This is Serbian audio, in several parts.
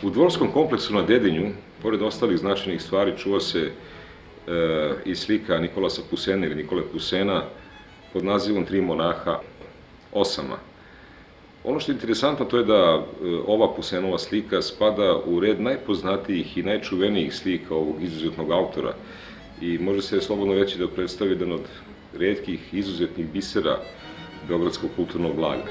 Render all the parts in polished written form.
U dvorskom kompleksu na Dedinju, pored ostalih značajnih stvari, čuva se i slika Nikolasa Pusena ili Nikole Pusena pod nazivom Tri monaha osama. Ono što je interesantno to je da ova Pusenova slika spada u red najpoznatijih i najčuvenijih slika ovog izuzetnog autora i može se slobodno reći da predstavi jedan od retkih izuzetnih bisera beogradskog kulturnog blaga.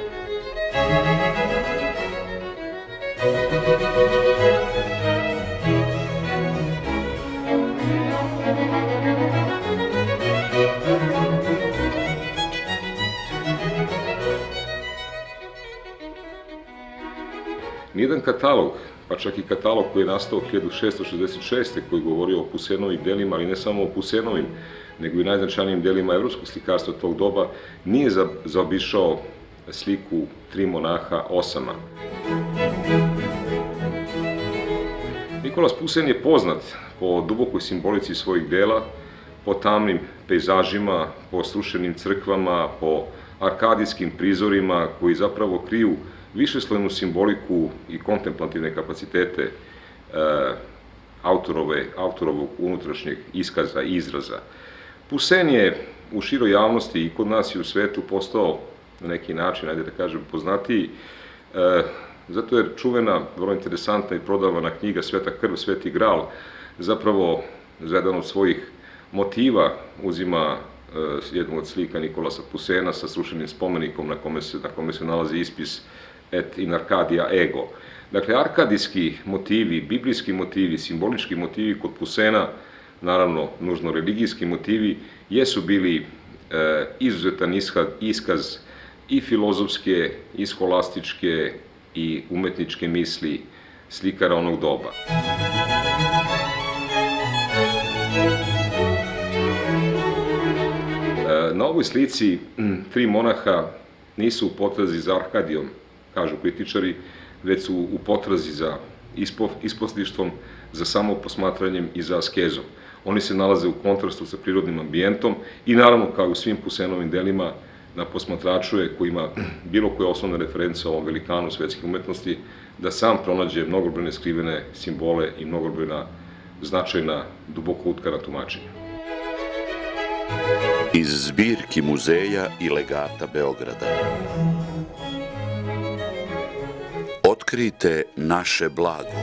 Nijedan katalog, pa čak i katalog koji je nastao 1666. koji govori o Pusenovim delima, ali ne samo o Pusenovim, nego i najznačajnijim delima evropskog slikarstva tog doba, nije zaobišao sliku Tri monaha osama. Nikolas Pusen je poznat po dubokoj simbolici svojih dela, po tamnim pejzažima, po srušenim crkvama, po arkadijskim prizorima koji zapravo kriju višeslojnu simboliku i kontemplativne kapacitete autorovog unutrašnjeg iskaza i izraza. Pusen je u široj javnosti i kod nas i u svetu postao na neki način, ajde da kažem, poznatiji, zato jer čuvena, vrlo interesantna i prodavana knjiga Sveta krv, Sveti gral, zapravo za jedan od svojih motiva uzima jednu od slika Nikolasa Pusena sa srušenim spomenikom na kome se nalazi ispis Et in Arcadia ego. Dakle, arkadijski motivi, biblijski motivi, simbolički motivi kod Pusena, naravno, nužno religijski motivi, jesu bili izuzetan iskaz i filozofske, i skolastičke, i umetničke misli slikara onog doba. Na ovoj slici tri monaha nisu u potrazi za Arkadijom, kažu kritičari, već su u potrazi za isposništvom, za samoposmatranjem i za askezom. Oni se nalaze u kontrastu sa prirodnim ambijentom i naravno, kao i u svim Pusenovim delima, na posmatraču je, koji ima bilo koje osnovne reference o ovom velikanu svetske umetnosti, da sam pronađe mnogobrojne skrivene simbole i mnogobrojna značajna, duboko utkana tumačenja. Iz zbirki muzeja i legata Beograda. Otkrijte naše blago.